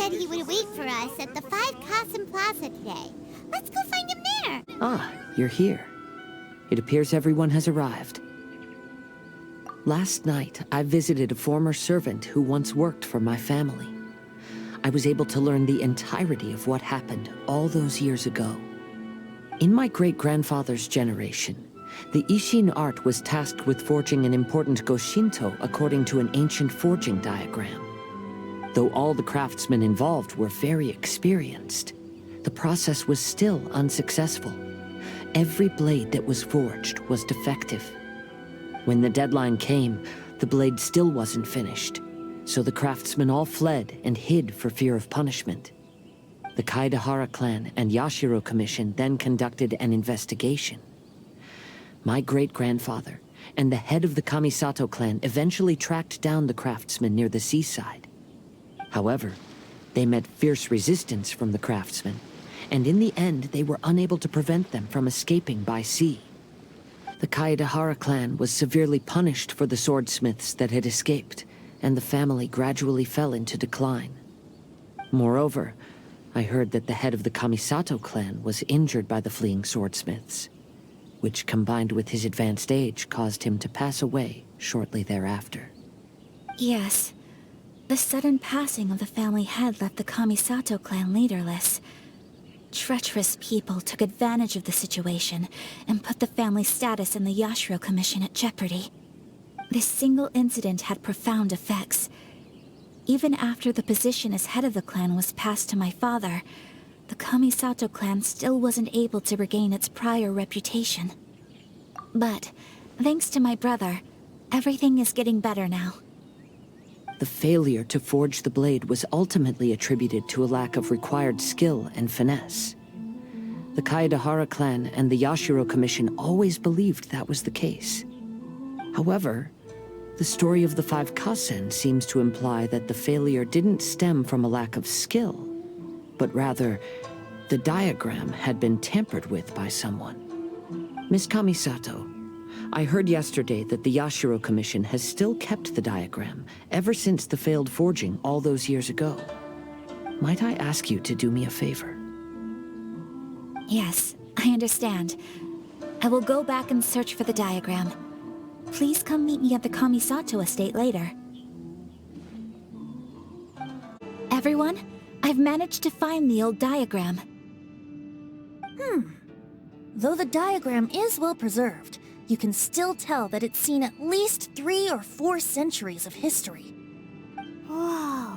said he would wait for us at the 5 Kasim Plaza today. Let's go find him there. Ah, you're here. It appears everyone has arrived. Last night, I visited a former servant who once worked for my family. I was able to learn the entirety of what happened all those years ago. In my great-grandfather's generation, the Ishin art was tasked with forging an important Goshinto according to an ancient forging diagram. Though all the craftsmen involved were very experienced, the process was still unsuccessful. Every blade that was forged was defective. When the deadline came, the blade still wasn't finished, so the craftsmen all fled and hid for fear of punishment. The Kaedahara clan and Yashiro Commission then conducted an investigation. My great-grandfather and the head of the Kamisato clan eventually tracked down the craftsmen near the seaside. However, they met fierce resistance from the craftsmen, and in the end they were unable to prevent them from escaping by sea. The Kaedahara clan was severely punished for the swordsmiths that had escaped, and the family gradually fell into decline. Moreover, I heard that the head of the Kamisato clan was injured by the fleeing swordsmiths, which combined with his advanced age caused him to pass away shortly thereafter. Yes. The sudden passing of the family head left the Kamisato clan leaderless. Treacherous people took advantage of the situation and put the family's status in the Yashiro Commission at jeopardy. This single incident had profound effects. Even after the position as head of the clan was passed to my father, the Kamisato clan still wasn't able to regain its prior reputation. But, thanks to my brother, everything is getting better now. The failure to forge the blade was ultimately attributed to a lack of required skill and finesse. The Kaedahara clan and the Yashiro Commission always believed that was the case. However, the story of the 5 Kasen seems to imply that the failure didn't stem from a lack of skill, but rather, the diagram had been tampered with by someone. Miss Kamisato, I heard yesterday that the Yashiro Commission has still kept the diagram ever since the failed forging all those years ago. Might I ask you to do me a favor? Yes, I understand. I will go back and search for the diagram. Please come meet me at the Kamisato estate later. Everyone, I've managed to find the old diagram. Though the diagram is well preserved, you can still tell that it's seen at least 3 or 4 centuries of history. Whoa,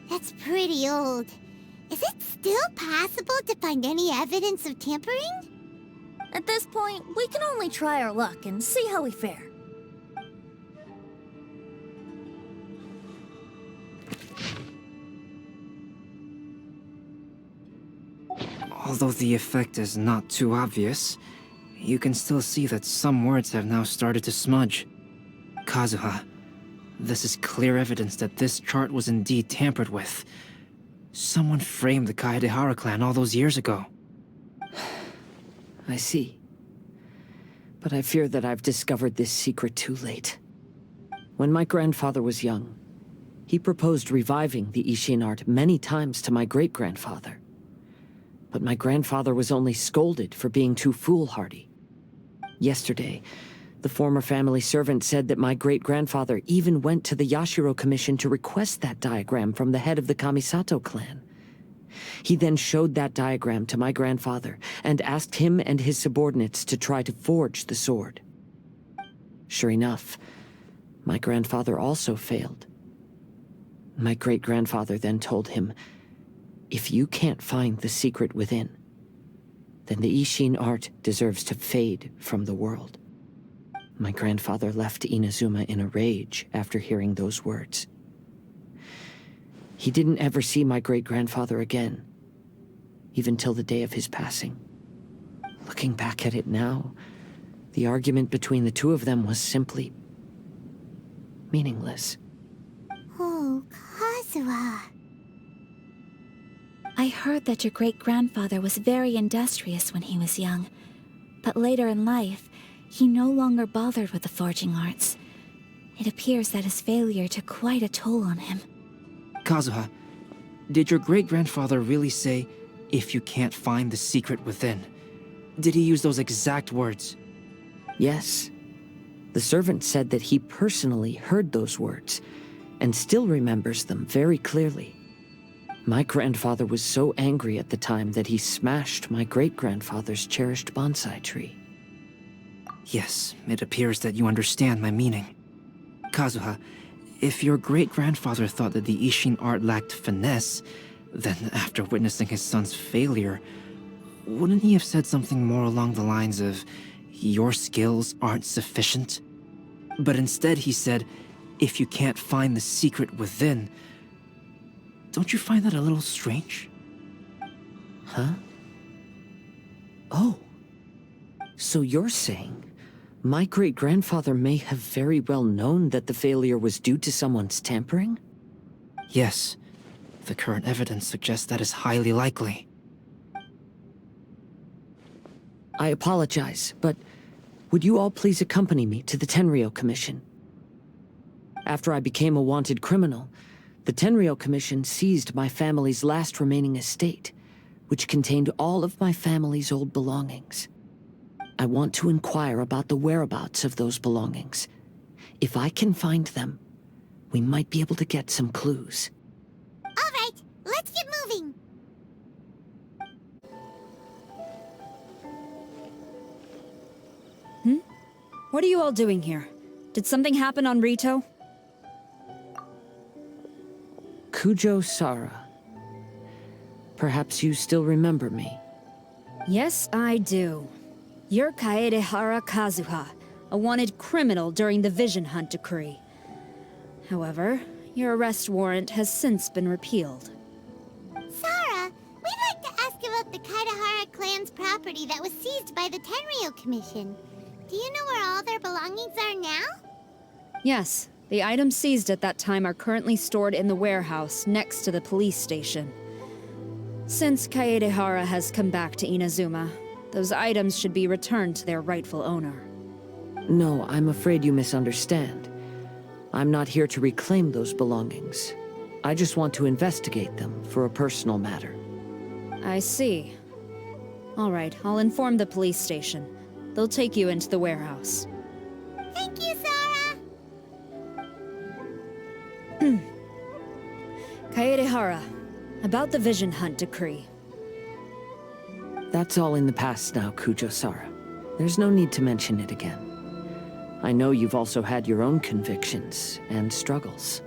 that's pretty old. Is it still possible to find any evidence of tampering? At this point, we can only try our luck and see how we fare. Although the effect is not too obvious, you can still see that some words have now started to smudge. Kazuha, this is clear evidence that this chart was indeed tampered with. Someone framed the Kaedahara clan all those years ago. I see. But I fear that I've discovered this secret too late. When my grandfather was young, he proposed reviving the Ishin art many times to my great-grandfather. But my grandfather was only scolded for being too foolhardy. Yesterday, the former family servant said that my great-grandfather even went to the Yashiro Commission to request that diagram from the head of the Kamisato clan. He then showed that diagram to my grandfather and asked him and his subordinates to try to forge the sword. Sure enough, my grandfather also failed. My great-grandfather then told him, "If you can't find the secret within, then the Ishin art deserves to fade from the world." My grandfather left Inazuma in a rage after hearing those words. He didn't ever see my great-grandfather again, even till the day of his passing. Looking back at it now, the argument between the two of them was simply meaningless. Oh, Kazuha. I heard that your great-grandfather was very industrious when he was young, but later in life, he no longer bothered with the forging arts. It appears that his failure took quite a toll on him. Kazuha, Did your great-grandfather really say, "If you can't find the secret within"? Did he use those exact words? Yes. The servant said that he personally heard those words, and still remembers them very clearly. My grandfather was so angry at the time that he smashed my great-grandfather's cherished bonsai tree. Yes, it appears that you understand my meaning. Kazuha, if your great-grandfather thought that the Ishin art lacked finesse, then after witnessing his son's failure, wouldn't he have said something more along the lines of, "Your skills aren't sufficient"? But instead he said, "If you can't find the secret within." Don't you find that a little strange? Huh? Oh. So you're saying my great-grandfather may have very well known that the failure was due to someone's tampering? Yes. The current evidence suggests that is highly likely. I apologize, but would you all please accompany me to the Tenryou Commission? After I became a wanted criminal, the Tenryou Commission seized my family's last remaining estate, which contained all of my family's old belongings. I want to inquire about the whereabouts of those belongings. If I can find them, we might be able to get some clues. All right, let's get moving. What are you all doing here? Did something happen on Rito? Kujo Sara. Perhaps you still remember me. Yes, I do. You're Kaedehara Kazuha, a wanted criminal during the Vision Hunt decree. However, your arrest warrant has since been repealed. Sarah, we'd like to ask about the Kaedehara clan's property that was seized by the Tenryou Commission. Do you know where all their belongings are now? Yes, the items seized at that time are currently stored in the warehouse next to the police station. Since Kaedehara has come back to Inazuma, those items should be returned to their rightful owner. No, I'm afraid you misunderstand. I'm not here to reclaim those belongings. I just want to investigate them for a personal matter. I see. All right, I'll inform the police station. They'll take you into the warehouse. Thank you, Sarah! Kaedehara, about the Vision Hunt decree. That's all in the past now, Kujo-Sara. There's no need to mention it again. I know you've also had your own convictions and struggles.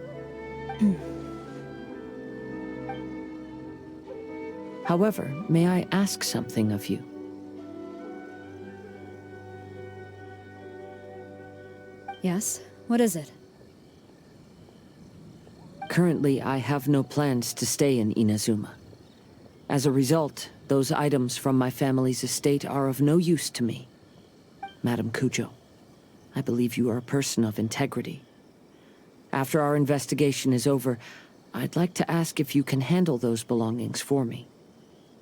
However, may I ask something of you? Yes? What is it? Currently, I have no plans to stay in Inazuma. As a result, those items from my family's estate are of no use to me. Madam Kujo, I believe you are a person of integrity. After our investigation is over, I'd like to ask if you can handle those belongings for me.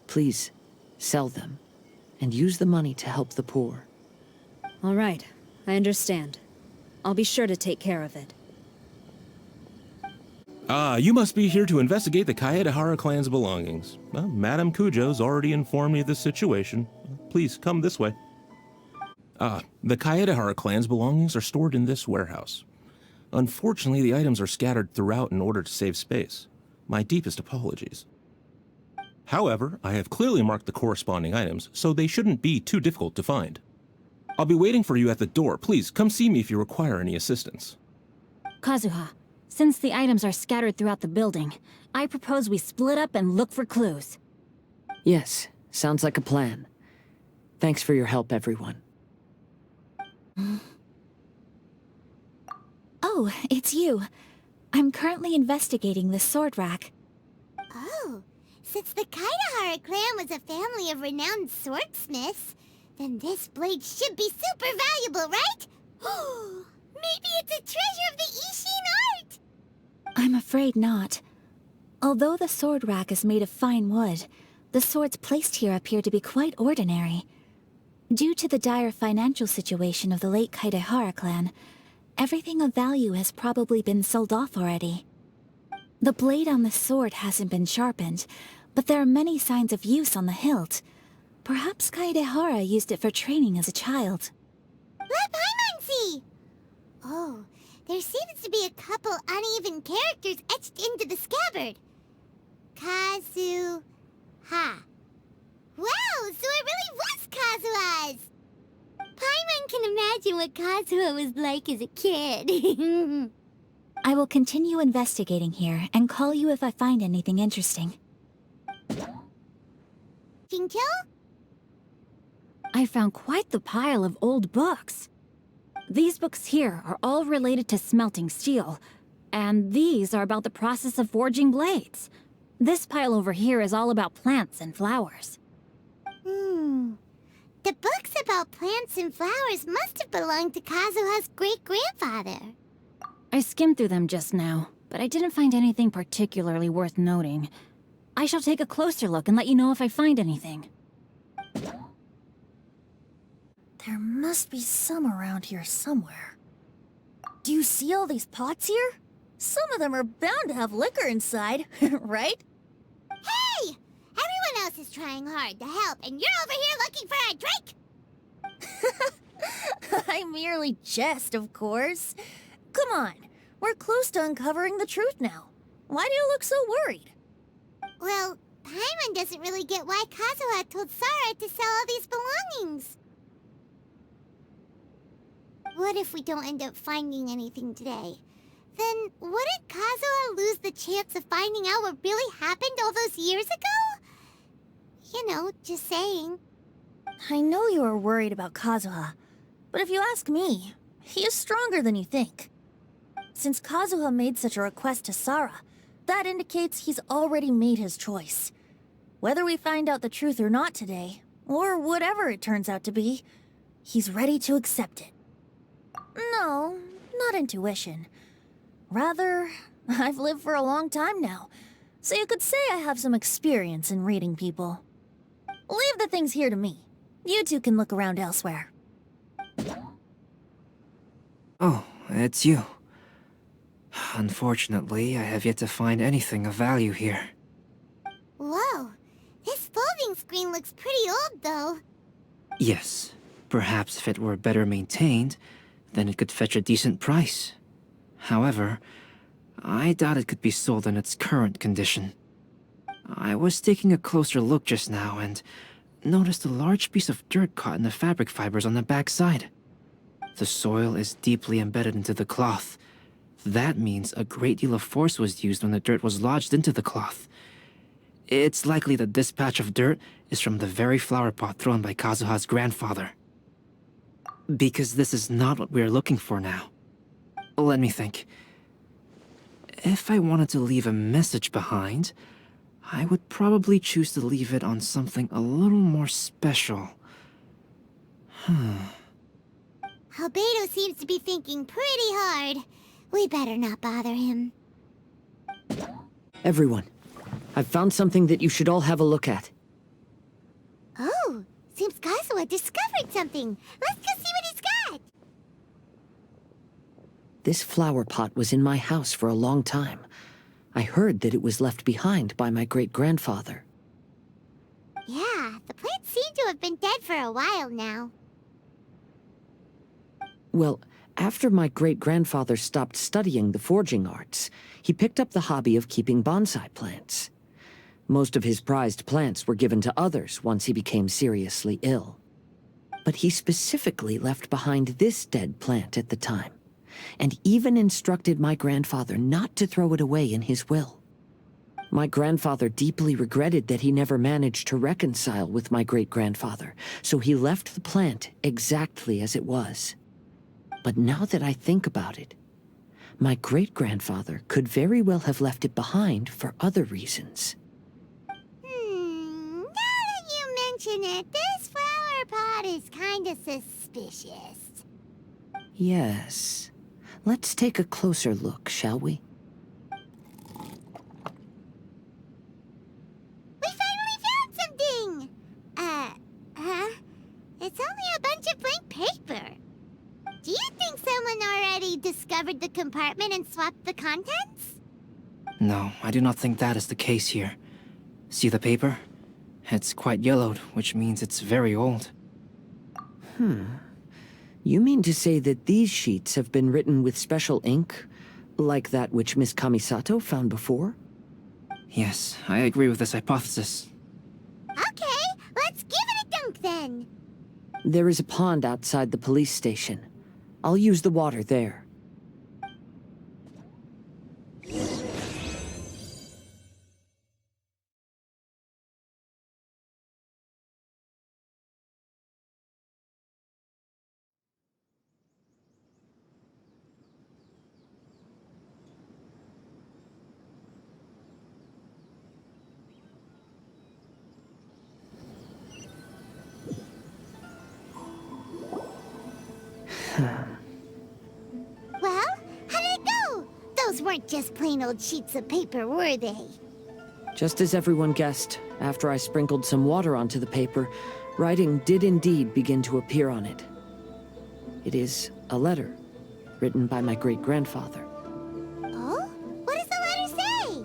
Please, sell them, and use the money to help the poor. All right, I understand. I'll be sure to take care of it. You must be here to investigate the Kaedehara clan's belongings. Well, Madame Kujo's already informed me of the situation. Please, come this way. The Kaedehara clan's belongings are stored in this warehouse. Unfortunately, the items are scattered throughout in order to save space. My deepest apologies. However, I have clearly marked the corresponding items, so they shouldn't be too difficult to find. I'll be waiting for you at the door. Please, come see me if you require any assistance. Kazuha, since the items are scattered throughout the building, I propose we split up and look for clues. Yes, sounds like a plan. Thanks for your help, everyone. Oh, it's you. I'm currently investigating this sword rack. Oh, since the Kaedehara clan was a family of renowned swordsmiths, then this blade should be super valuable, right? Maybe it's a treasure of the Ishin art! I'm afraid not. Although the sword rack is made of fine wood, the swords placed here appear to be quite ordinary. Due to the dire financial situation of the late Kaedehara clan, everything of value has probably been sold off already. The blade on the sword hasn't been sharpened, but there are many signs of use on the hilt. Perhaps Kaedehara used it for training as a child. Let Paimon see! Oh, there seems to be a couple uneven characters etched into the scabbard. Kazuha. Wow, so it really was Kazuha's! Paimon can imagine what Kazuha was like as a kid. I will continue investigating here and call you if I find anything interesting. Jincho? I found quite the pile of old books. These books here are all related to smelting steel, and these are about the process of forging blades. This pile over here is all about plants and flowers. The books about plants and flowers must have belonged to Kazuha's great-grandfather. I skimmed through them just now, but I didn't find anything particularly worth noting. I shall take a closer look and let you know if I find anything. There must be some around here somewhere. Do you see all these pots here? Some of them are bound to have liquor inside, right? Hey! Everyone else is trying hard to help, and you're over here looking for a drink? I merely jest, of course. Come on, we're close to uncovering the truth now. Why do you look so worried? Well, Paimon doesn't really get why Kazuha told Sara to sell all these belongings. What if we don't end up finding anything today? Then wouldn't Kazuha lose the chance of finding out what really happened all those years ago? You know, just saying. I know you are worried about Kazuha, but if you ask me, he is stronger than you think. Since Kazuha made such a request to Sara, that indicates he's already made his choice. Whether we find out the truth or not today, or whatever it turns out to be, he's ready to accept it. No, not intuition. Rather, I've lived for a long time now, so you could say I have some experience in reading people. Leave the things here to me. You two can look around elsewhere. Oh, it's you. Unfortunately, I have yet to find anything of value here. Whoa, this folding screen looks pretty old, though. Yes, perhaps if it were better maintained, then it could fetch a decent price. However, I doubt it could be sold in its current condition. I was taking a closer look just now and noticed a large piece of dirt caught in the fabric fibers on the back side. The soil is deeply embedded into the cloth. That means a great deal of force was used when the dirt was lodged into the cloth. It's likely that this patch of dirt is from the very flower pot thrown by Kazuha's grandfather. Because this is not what we are looking for now. Let me think. If I wanted to leave a message behind, I would probably choose to leave it on something a little more special. Albedo seems to be thinking pretty hard. We better not bother him. Everyone, I've found something that you should all have a look at. Oh, seems Kazuha discovered something. Let's go see what he's got. This flower pot was in my house for a long time. I heard that it was left behind by my great-grandfather. Yeah, the plants seem to have been dead for a while now. Well, after my great-grandfather stopped studying the forging arts, he picked up the hobby of keeping bonsai plants. Most of his prized plants were given to others once he became seriously ill. But he specifically left behind this dead plant at the time, and even instructed my grandfather not to throw it away in his will. My grandfather deeply regretted that he never managed to reconcile with my great-grandfather, so he left the plant exactly as it was. But now that I think about it, my great-grandfather could very well have left it behind for other reasons. Now that you mention it, this flower pot is kinda suspicious. Yes. Let's take a closer look, shall we? We finally found something! It's only a bunch of blank paper. Do you think someone already discovered the compartment and swapped the contents? No, I do not think that is the case here. See the paper? It's quite yellowed, which means it's very old. You mean to say that these sheets have been written with special ink, like that which Miss Kamisato found before? Yes, I agree with this hypothesis. Okay, let's give it a dunk then. There is a pond outside the police station. I'll use the water there. Well, how did it go? Those weren't just plain old sheets of paper, were they? Just as everyone guessed, after I sprinkled some water onto the paper, writing did indeed begin to appear on it. It is a letter, written by my great-grandfather. Oh? What does the letter say?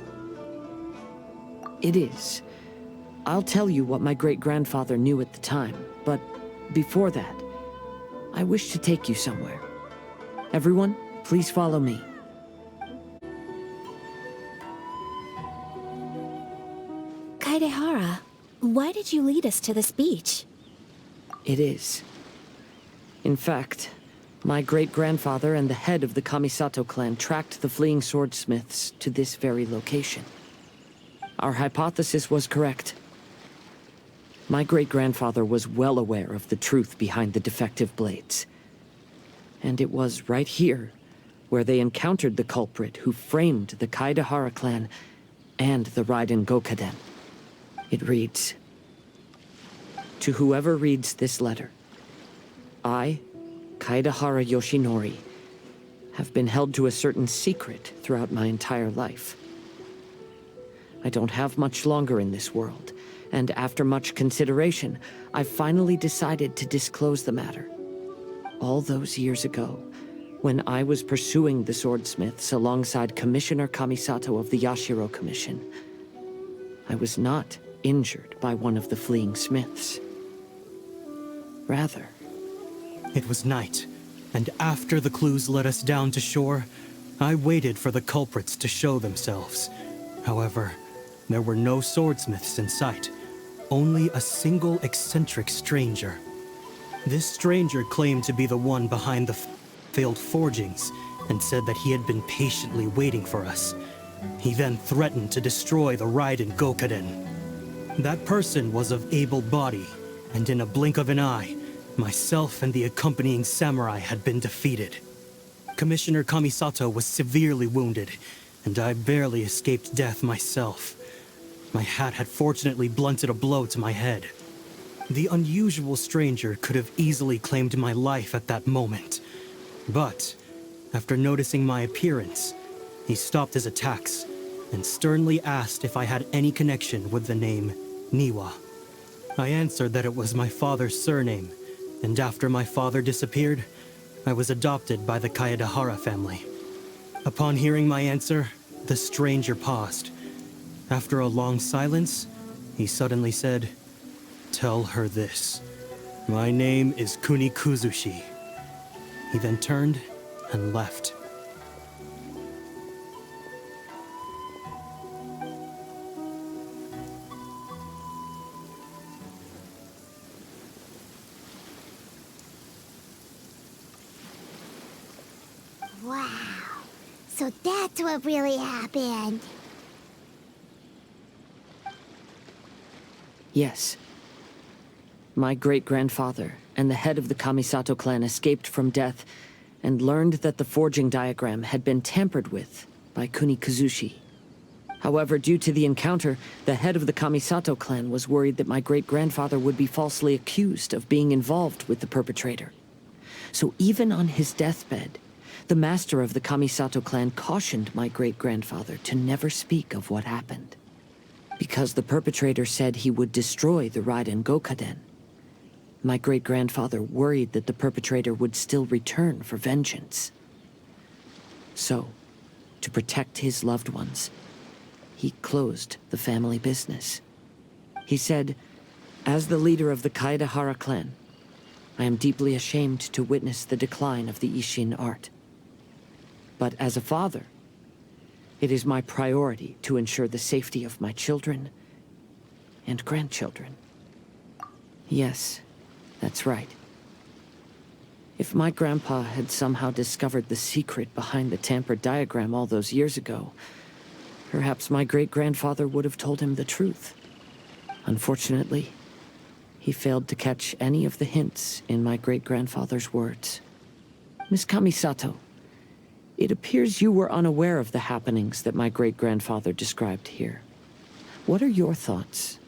It is. I'll tell you what my great-grandfather knew at the time, but before that, I wish to take you somewhere. Everyone, please follow me. Kaedehara, why did you lead us to this beach? It is. In fact, my great-grandfather and the head of the Kamisato clan tracked the fleeing swordsmiths to this very location. Our hypothesis was correct. My great-grandfather was well aware of the truth behind the defective blades. And it was right here where they encountered the culprit who framed the Kaedehara clan and the Raiden Gokaden. It reads, "To whoever reads this letter, I, Kaedehara Yoshinori, have been held to a certain secret throughout my entire life. I don't have much longer in this world, and after much consideration, I finally decided to disclose the matter. All those years ago, when I was pursuing the swordsmiths alongside Commissioner Kamisato of the Yashiro Commission, I was not injured by one of the fleeing smiths. Rather, It was night, and after the clues led us down to shore, I waited for the culprits to show themselves. However, there were no swordsmiths in sight, only a single eccentric stranger. This stranger claimed to be the one behind the failed forgings, and said that he had been patiently waiting for us. He then threatened to destroy the Raiden Gokaden. That person was of able body, and in a blink of an eye, myself and the accompanying samurai had been defeated. Commissioner Kamisato was severely wounded, and I barely escaped death myself. My hat had fortunately blunted a blow to my head. The unusual stranger could have easily claimed my life at that moment. But, after noticing my appearance, he stopped his attacks and sternly asked if I had any connection with the name Niwa. I answered that it was my father's surname, and after my father disappeared, I was adopted by the Kaedehara family. Upon hearing my answer, the stranger paused. After a long silence, he suddenly said, "Tell her this. My name is Kunikuzushi." He then turned and left. Wow. So that's what really happened. yes. My great-grandfather and the head of the Kamisato clan escaped from death and learned that the forging diagram had been tampered with by Kunikuzushi. However, due to the encounter, the head of the Kamisato clan was worried that my great-grandfather would be falsely accused of being involved with the perpetrator. So even on his deathbed, the master of the Kamisato clan cautioned my great-grandfather to never speak of what happened. Because the perpetrator said he would destroy the Raiden Gokaden, my great-grandfather worried that the perpetrator would still return for vengeance. So, to protect his loved ones, he closed the family business. He said, "As the leader of the Kaedehara clan, I am deeply ashamed to witness the decline of the Ishin art. But as a father, it is my priority to ensure the safety of my children and grandchildren." Yes, that's right. If my grandpa had somehow discovered the secret behind the tampered diagram all those years ago, perhaps my great-grandfather would have told him the truth. Unfortunately, he failed to catch any of the hints in my great-grandfather's words. Miss Kamisato, it appears you were unaware of the happenings that my great-grandfather described here. What are your thoughts?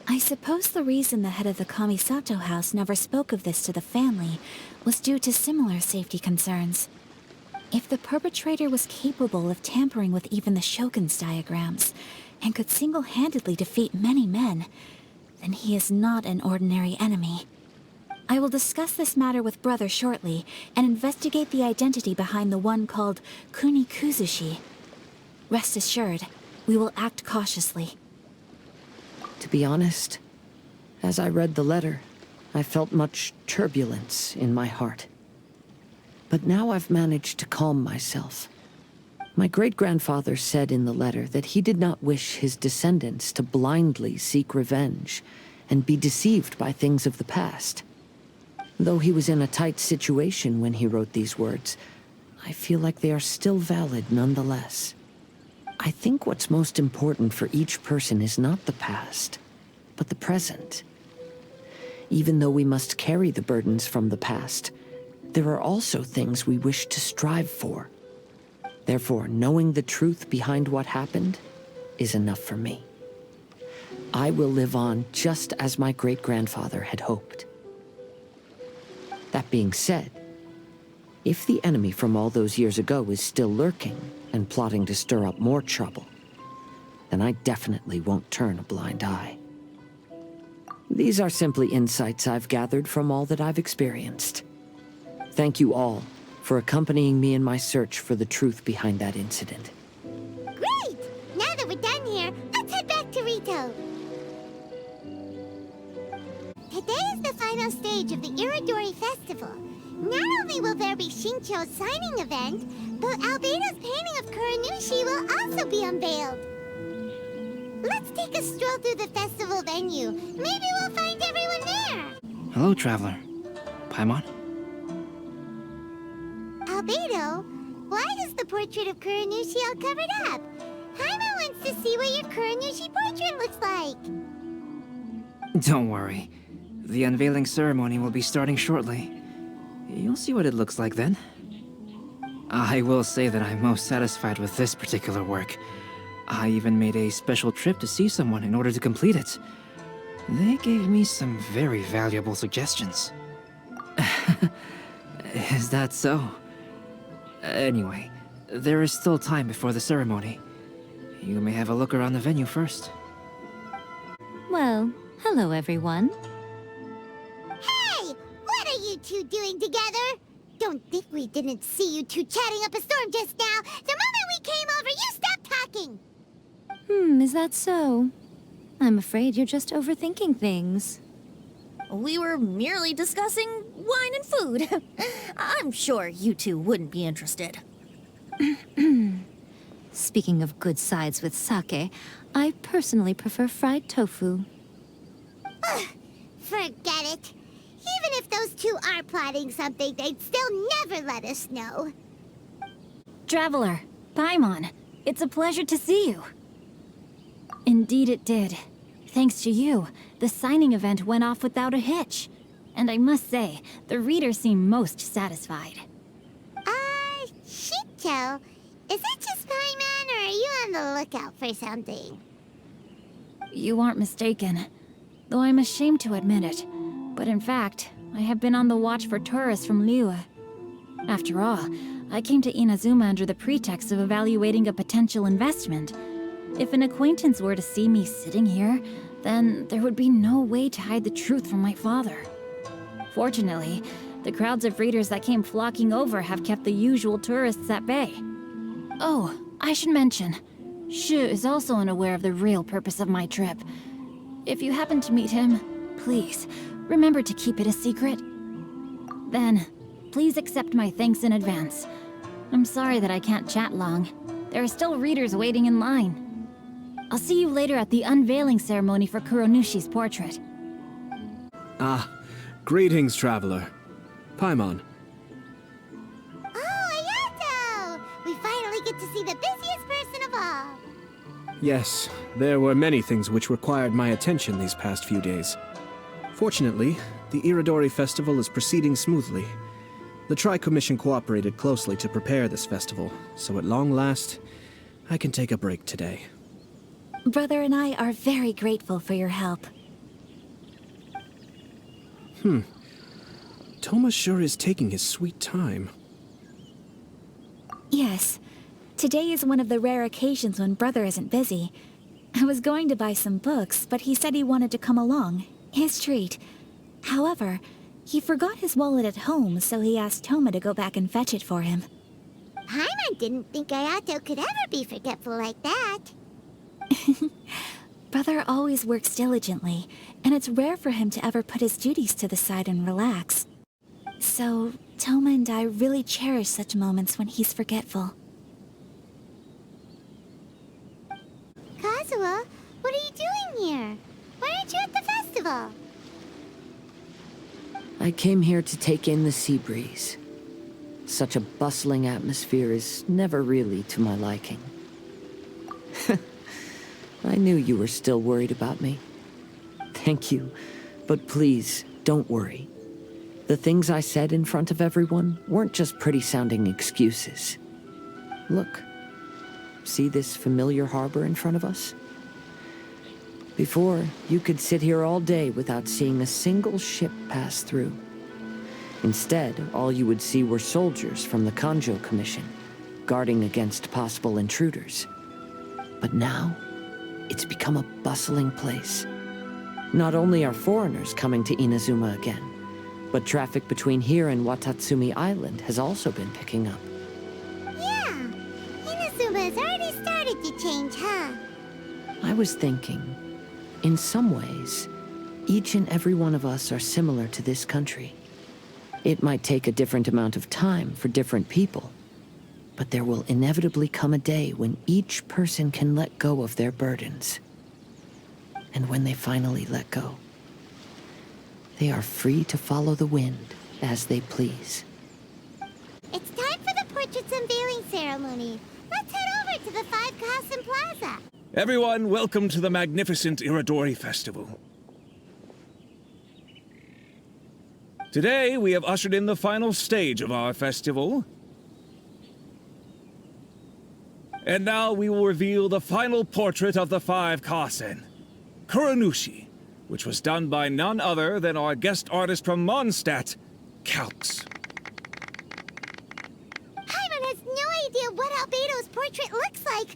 I suppose the reason the head of the Kamisato house never spoke of this to the family was due to similar safety concerns. If the perpetrator was capable of tampering with even the Shogun's diagrams, and could single-handedly defeat many men, then he is not an ordinary enemy. I will discuss this matter with Brother shortly, and investigate the identity behind the one called Kunikuzushi. Rest assured, we will act cautiously. To be honest, as I read the letter, I felt much turbulence in my heart. But now I've managed to calm myself. My great-grandfather said in the letter that he did not wish his descendants to blindly seek revenge and be deceived by things of the past. Though he was in a tight situation when he wrote these words, I feel like they are still valid nonetheless. I think what's most important for each person is not the past, but the present. Even though we must carry the burdens from the past, there are also things we wish to strive for. Therefore, knowing the truth behind what happened is enough for me. I will live on just as my great-grandfather had hoped. That being said, if the enemy from all those years ago is still lurking and plotting to stir up more trouble, then I definitely won't turn a blind eye. These are simply insights I've gathered from all that I've experienced. Thank you all for accompanying me in my search for the truth behind that incident. Great! Now that we're done here, let's head back to Rito. Today is the final stage of the Irodori Festival. Not only will there be Shincho's signing event, but Albedo's painting of Kuranushi will also be unveiled. Let's take a stroll through the festival venue. Maybe we'll find everyone there. Hello, traveler. Paimon? Albedo, why is the portrait of Kuranushi all covered up? Paimon wants to see what your Kuranushi portrait looks like. Don't worry. The unveiling ceremony will be starting shortly. You'll see what it looks like then. I will say that I'm most satisfied with this particular work. I even made a special trip to see someone in order to complete it. They gave me some very valuable suggestions. Is that so? Anyway, there is still time before the ceremony. You may have a look around the venue first. Well, hello everyone. Hey! What are you two doing together? Don't think we didn't see you two chatting up a storm just now. The moment we came over, you stopped talking. Is that so? I'm afraid you're just overthinking things. We were merely discussing wine and food. I'm sure you two wouldn't be interested. Speaking of good sides with sake, I personally prefer fried tofu. Forget it. Even if those two are plotting something, they'd still never let us know. Traveler, Paimon, it's a pleasure to see you. Indeed it did. Thanks to you, the signing event went off without a hitch. And I must say, the readers seem most satisfied. Shincho, is it just Paimon, or are you on the lookout for something? You aren't mistaken, though I'm ashamed to admit it. But in fact, I have been on the watch for tourists from Liyue. After all, I came to Inazuma under the pretext of evaluating a potential investment. If an acquaintance were to see me sitting here, then there would be no way to hide the truth from my father. Fortunately, the crowds of readers that came flocking over have kept the usual tourists at bay. Oh, I should mention, Shu is also unaware of the real purpose of my trip. If you happen to meet him, please, remember to keep it a secret. Then, please accept my thanks in advance. I'm sorry that I can't chat long. There are still readers waiting in line. I'll see you later at the unveiling ceremony for Kuronushi's portrait. Ah, greetings, traveler. Paimon. Oh, Ayato! We finally get to see the busiest person of all. Yes, there were many things which required my attention these past few days. Fortunately, the Irodori festival is proceeding smoothly. The Tri-Commission cooperated closely to prepare this festival, so at long last, I can take a break today. Brother and I are very grateful for your help. Toma sure is taking his sweet time. Yes. Today is one of the rare occasions when Brother isn't busy. I was going to buy some books, but he said he wanted to come along. His treat. However, he forgot his wallet at home, so he asked Toma to go back and fetch it for him. Paimon didn't think Ayato could ever be forgetful like that. Brother always works diligently, and it's rare for him to ever put his duties to the side and relax. So, Toma and I really cherish such moments when he's forgetful. Kazuha, what are you doing here? Why aren't you at the festival? I came here to take in the sea breeze. Such a bustling atmosphere is never really to my liking. I knew you were still worried about me. Thank you, but please, don't worry. The things I said in front of everyone weren't just pretty-sounding excuses. Look, see this familiar harbor in front of us? Before, you could sit here all day without seeing a single ship pass through. Instead, all you would see were soldiers from the Kanjo Commission, guarding against possible intruders. But now, it's become a bustling place. Not only are foreigners coming to Inazuma again, but traffic between here and Watatsumi Island has also been picking up. Yeah, Inazuma has already started to change, huh? I was thinking, in some ways, each and every one of us are similar to this country. It might take a different amount of time for different people, but there will inevitably come a day when each person can let go of their burdens. And when they finally let go, they are free to follow the wind as they please. It's time for the portrait's unveiling ceremony. Let's head over to the Five Kasen Plaza. Everyone, welcome to the magnificent Irodori Festival. Today, we have ushered in the final stage of our festival. And now we will reveal the final portrait of the Five Kasen, Kuronushi, which was done by none other than our guest artist from Mondstadt, Calx. Paimon has no idea what Albedo's portrait looks like.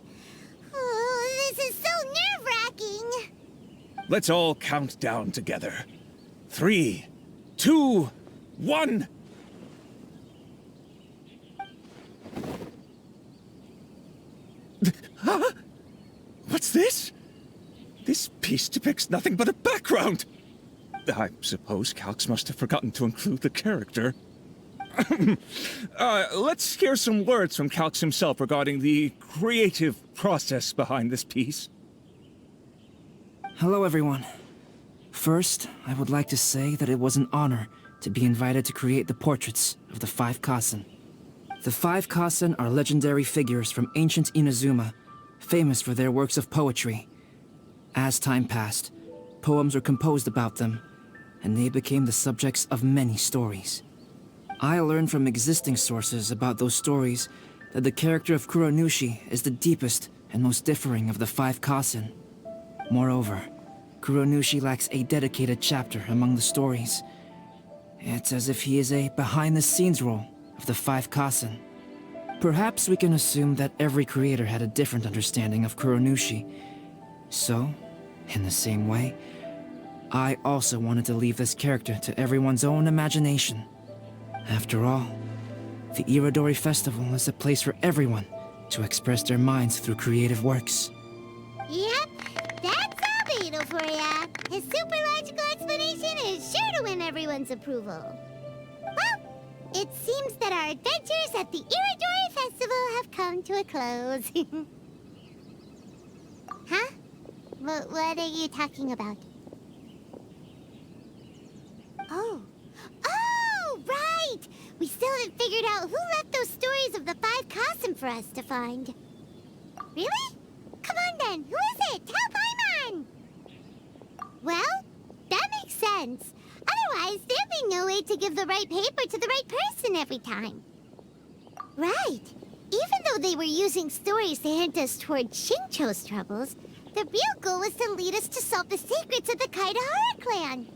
Oh, this is so nerve-wracking. Let's all count down together. 3, 2, 1. Huh? What's this? This piece depicts nothing but a background. I suppose Calx must have forgotten to include the character. Let's hear some words from Calx himself regarding the creative process behind this piece. Hello, everyone. First, I would like to say that it was an honor to be invited to create the portraits of the Five Kasen. The Five Kasen are legendary figures from ancient Inazuma, famous for their works of poetry. As time passed, poems were composed about them, and they became the subjects of many stories. I learned from existing sources about those stories that the character of Kuronushi is the deepest and most differing of the Five Kasen. Moreover, Kuronushi lacks a dedicated chapter among the stories. It's as if he is a behind-the-scenes role of the Five Kasen. Perhaps we can assume that every creator had a different understanding of Kuronushi. So, in the same way, I also wanted to leave this character to everyone's own imagination. After all, the Irodori Festival is a place for everyone to express their minds through creative works. Yep, that's Albedo for ya. His super logical explanation is sure to win everyone's approval. Well, it seems that our adventures at the Irodori Festival have come to a close. Huh? What are you talking about? Oh, right! We still haven't figured out who left those stories of the 5 Kasim for us to find. Really? Come on then, who is it? Tell Paimon! Well, that makes sense. Otherwise, there'd be no way to give the right paper to the right person every time. Right. Even though they were using stories to hint us toward Shincho's troubles, the real goal was to lead us to solve the secrets of the Kaidahara clan.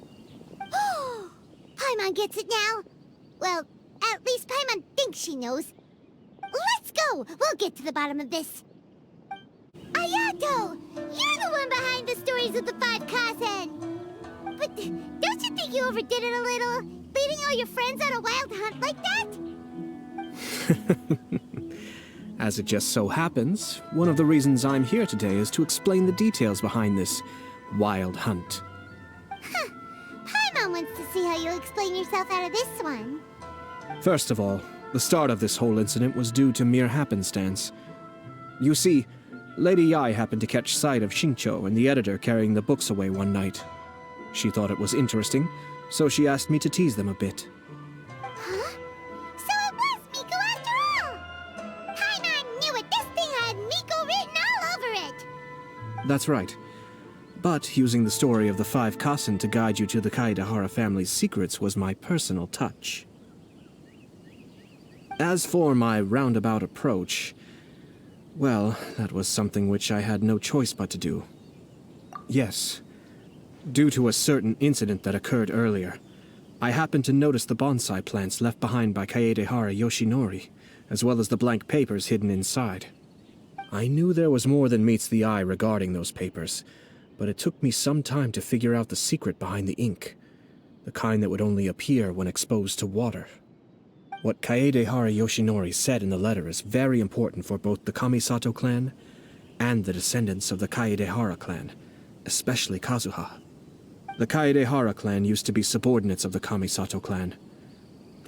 Oh, Paimon gets it now. Well, at least Paimon thinks she knows. Let's go! We'll get to the bottom of this. Ayato! You're the one behind the stories of the 5 Kazen! But don't you think you overdid it a little? Leading all your friends on a wild hunt like that? As it just so happens, one of the reasons I'm here today is to explain the details behind this wild hunt. Huh. Paimon wants to see how you'll explain yourself out of this one. First of all, the start of this whole incident was due to mere happenstance. You see, Lady Yai happened to catch sight of Shincho and the editor carrying the books away one night. She thought it was interesting, so she asked me to tease them a bit. Huh? So it was Miko after all! Paimon knew it! This thing had Miko written all over it! That's right. But using the story of the 5 Kasen to guide you to the Kaidahara family's secrets was my personal touch. As for my roundabout approach, well, that was something which I had no choice but to do. Yes, due to a certain incident that occurred earlier, I happened to notice the bonsai plants left behind by Kaedehara Yoshinori, as well as the blank papers hidden inside. I knew there was more than meets the eye regarding those papers, but it took me some time to figure out the secret behind the ink, the kind that would only appear when exposed to water. What Kaedehara Yoshinori said in the letter is very important for both the Kamisato clan and the descendants of the Kaedehara clan, especially Kazuha. The Kaedehara clan used to be subordinates of the Kamisato clan.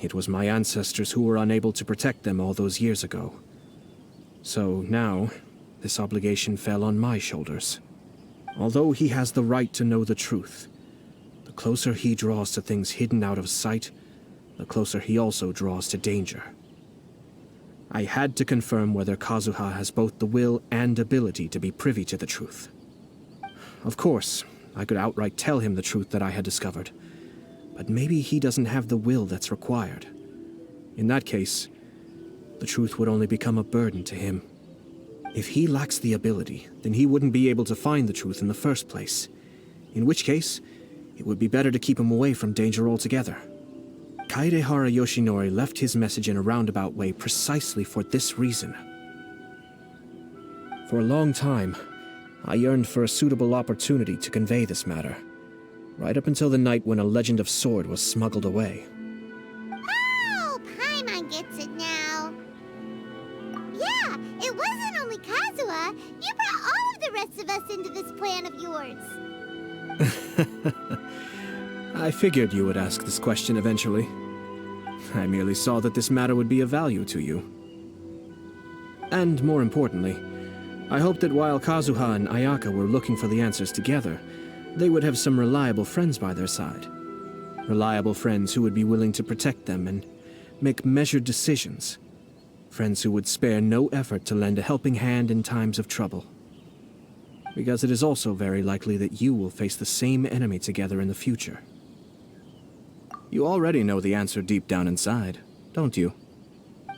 It was my ancestors who were unable to protect them all those years ago. So now, this obligation fell on my shoulders. Although he has the right to know the truth, the closer he draws to things hidden out of sight, the closer he also draws to danger. I had to confirm whether Kazuha has both the will and ability to be privy to the truth. Of course, I could outright tell him the truth that I had discovered, but maybe he doesn't have the will that's required. In that case, the truth would only become a burden to him. If he lacks the ability, then he wouldn't be able to find the truth in the first place, in which case, it would be better to keep him away from danger altogether. Kaedehara Yoshinori left his message in a roundabout way precisely for this reason. For a long time, I yearned for a suitable opportunity to convey this matter, right up until the night when a legend of sword was smuggled away. Oh, Paimon gets it now. Yeah, it wasn't only Kazuha. You brought all of the rest of us into this plan of yours. I figured you would ask this question eventually. I merely saw that this matter would be of value to you. And more importantly, I hoped that while Kazuha and Ayaka were looking for the answers together, they would have some reliable friends by their side. Reliable friends who would be willing to protect them and make measured decisions. Friends who would spare no effort to lend a helping hand in times of trouble. Because it is also very likely that you will face the same enemy together in the future. You already know the answer deep down inside, don't you?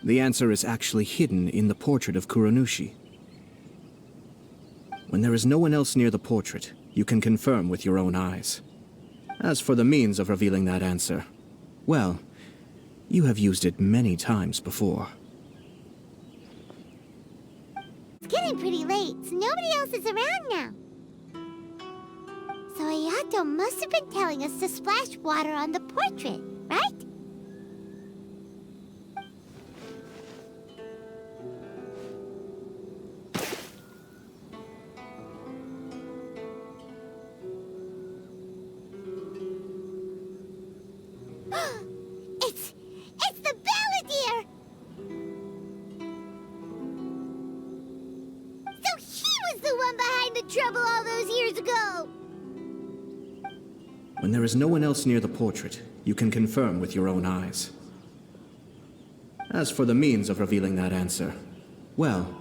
The answer is actually hidden in the portrait of Kuronushi. When there is no one else near the portrait, you can confirm with your own eyes. As for the means of revealing that answer, well, you have used it many times before. It's getting pretty late, so nobody else is around now. So Ayato must have been telling us to splash water on the portrait, right? into trouble all those years ago? When there is no one else near the portrait, you can confirm with your own eyes. As for the means of revealing that answer, well,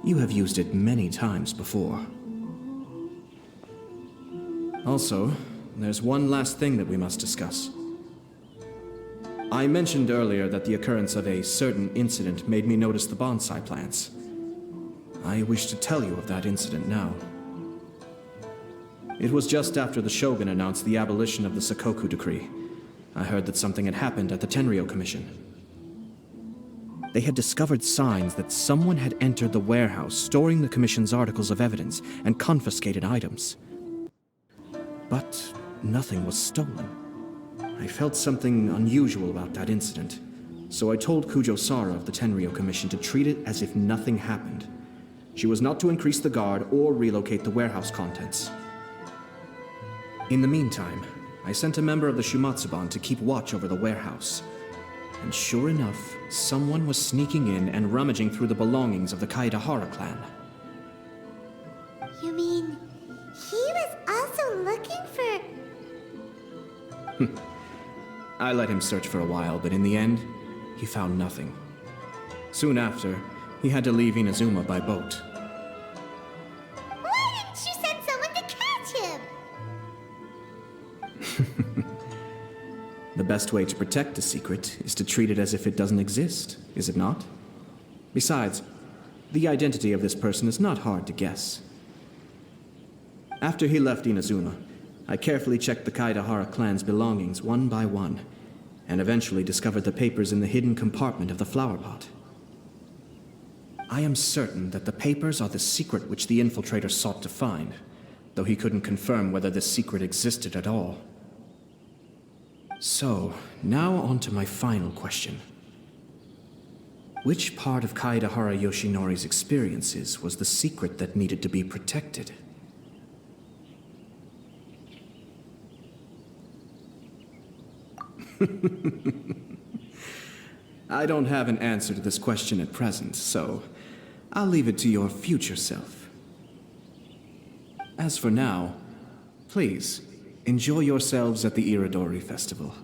you have used it many times before. Also, there's one last thing that we must discuss. I mentioned earlier that the occurrence of a certain incident made me notice the bonsai plants. I wish to tell you of that incident now. It was just after the Shogun announced the abolition of the Sakoku decree. I heard that something had happened at the Tenryou Commission. They had discovered signs that someone had entered the warehouse storing the Commission's articles of evidence and confiscated items. But nothing was stolen. I felt something unusual about that incident, so I told Kujo-Sara of the Tenryou Commission to treat it as if nothing happened. She was not to increase the guard or relocate the warehouse contents. In the meantime, I sent a member of the Shumatsuban to keep watch over the warehouse. And sure enough, someone was sneaking in and rummaging through the belongings of the Kaedahara clan. You mean, he was also looking for... I let him search for a while, but in the end, he found nothing. Soon after, he had to leave Inazuma by boat. Why didn't you send someone to catch him? The best way to protect a secret is to treat it as if it doesn't exist, is it not? Besides, the identity of this person is not hard to guess. After he left Inazuma, I carefully checked the Kaedahara clan's belongings one by one, and eventually discovered the papers in the hidden compartment of the flower pot. I am certain that the papers are the secret which the infiltrator sought to find, though he couldn't confirm whether this secret existed at all. So, now on to my final question. Which part of Kaedahara Yoshinori's experiences was the secret that needed to be protected? I don't have an answer to this question at present, so I'll leave it to your future self. As for now, please, enjoy yourselves at the Irodori Festival.